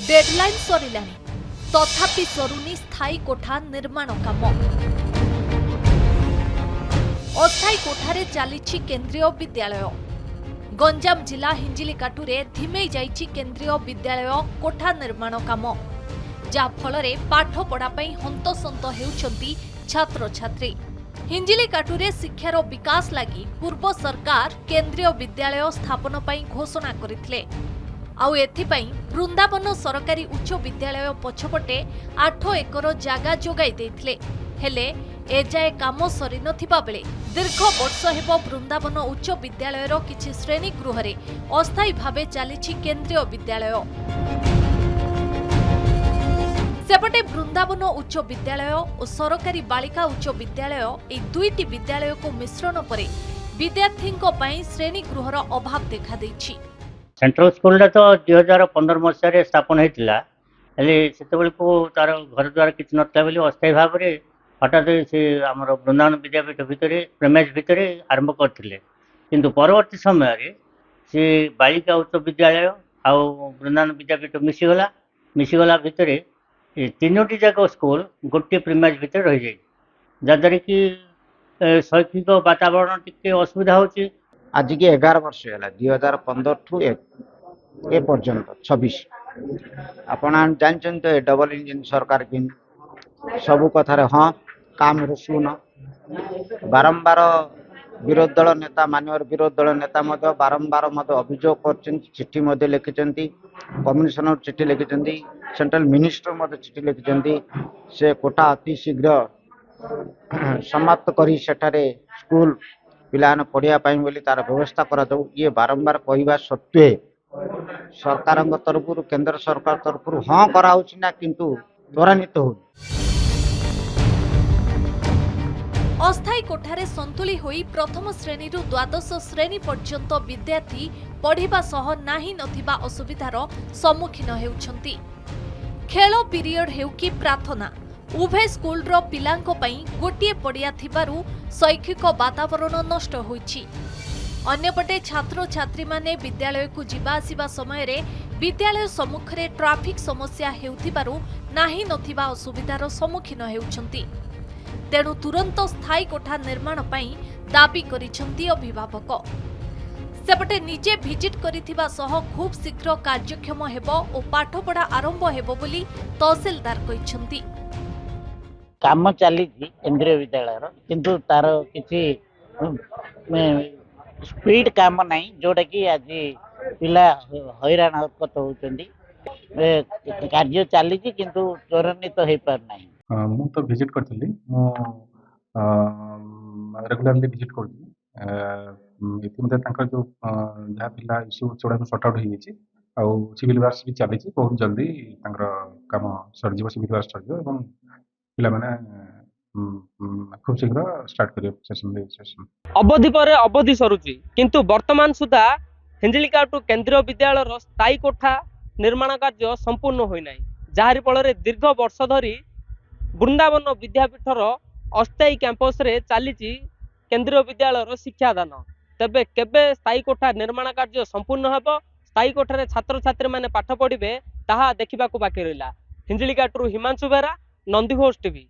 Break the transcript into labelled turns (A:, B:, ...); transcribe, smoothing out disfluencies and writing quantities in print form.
A: Deadline सरिलानी तथापि सरुनी स्थायी कोठा निर्माण काम। अस्थायी कोठारे चली केंद्रीय विद्यालय। गंजाम जिला हिंजिलिकाटुरे धिमेई जाइछि केंद्रीय विद्यालय कोठा निर्माण काम, जा फलरे पाठ पढ़ा पई हंतसंत हेउछंती छात्र छात्री। हिंजिलिकाटुरे शिक्षार विकास लागि पूर्व सरकार केंद्रीय विद्यालय स्थापन पई घोषणा करथिले। आउ एथिपाई वृंदावन सरकारी उच्च विद्यालय पछपटे 8 एकर जागा जोगाई देथिले। हेले एजाए काम सरी नथिबा बेले दीर्घ वर्ष हेब वृंदावन उच्च विद्यालयर किछि श्रेणी गृहरे अस्थायी भावे चलीछि केंद्रीय विद्यालय। सेपटे वृंदावन उच्च विद्यालय और सरकारी बालिका उच्च विद्यालय ए दुईटी विद्यालय को मिश्रण परे विद्यार्थींको पई श्रेणी गृहर अभाव देखा देछि।
B: सेंट्रल स्कूल तो 2015 मसीह स्थापन होता से तार घर द्वार किसी नाला बोली अस्थायी भाव में हठात से आम वृंदावन विद्यापीठ भितर प्रेमेज भितर आरंभ करते किंतु परवर्ती समय से बालिका उच्च विद्यालय आउ वृंदावन विद्यापीठ मिशीगला भितर तीनोटी जाक स्कूल गोटे प्रेमेज भितर रही जाए जहाँद्वारा कि शैक्षिक वातावरण टी असुविधा होची।
C: आज की 11 वर्ष है 2015 ठू ए पर्यंत 26 आपण जानते तो डबल इंजिन सरकार की सबू कथार हाँ काम रुसुन बारंबार विरोधी दल नेता मानवर विरोधी दल नेता बारंबार अभियोग कर चिट्ठी लिखिं कमिशनर चिट्ठी लिखिं सेंट्रल मिनिस्टर चिट्ठी लिखिं से कोटा अति शीघ्र समाप्त करी सेठारे स्कूल पिलाने पढ़िया बोली तार व्यवस्था करा जाऊ। ये बारंबार कहवा सत्वे सरकार तरफ केंद्र सरकार तरफ हाँ कराउछि ना किंतु त्वरान्वित हो।
A: अस्थायी कोठारे संतुली होई प्रथम श्रेणी रु द्वादश श्रेणी पर्यंत विद्यार्थी पढ़िबा सह नाही नथिबा असुविधार सम्मुखीन हेउछंती। खेल पीरियड हेउ कि प्रार्थना उभय स्कूल रो पिलांको पई गोटिए पड़िया थिबारु शैक्षिक वातावरण नष्ट होईछि। अन्यपटे छात्र छात्री माने विद्यालय को जिबा आसिबा समय रे विद्यालय सम्मुखरे ट्राफिक समस्या हेउथिबारु नाही नथिबा असुविधार सम्मुखीन हेउछंती। तेणु तुरंत स्थायी कोठा निर्माण पई दाबी करिछंती अभिभावक। सेपटे निजे भिजिट करिथिबा सह खूब शीघ्र कार्यक्षम हेबो ओ पाठपढ़ा आरंभ हेबो बोली तहसीलदार कहिछंती।
B: काम चली केंद्रीय विद्यालय किंतु तार किसी स्पीड काम नहीं जोटा कि आज पिला हैरान हरकत होती कार्य चली किंतु त्वरान्वित हो पारना।
D: मु तो विजिट करथिली मु रेगुलरली विजिट करथि इतिमध्ये तांकर जो जहाँ पिला इश्यू चोड़ा सॉर्ट आउट हो सिविल वर्क्स भी चली बहुत जल्दी तांकर काम सरजिव सिविल वर्क्स सरजिव एवं पिला माने खूब शीघ्र स्टार्ट करियो सेशन
E: अवधि पर अवधि सरुची किंतु वर्तमान सुधा हिंजिलिकाटु केंद्रीय विद्यालय स्थायी कोठा निर्माण कार्य संपूर्ण होई नाही जाहारी फल दीर्घ वर्ष धरी वृंदावन विद्यापीठर अस्थायी कैंपस रे चलीची केंद्रीय विद्यालय शिक्षादान तेबे केबे स्थायी कोठा निर्माण कार्य संपूर्ण हेबो स्थायी कोठार छात्र छात्री माने पाठ पढ़िबे ताहा देखिबाकू बाकी रहिला। हिंजिलिकाटु हिमांशु बेरा नंदीघोष टीवी।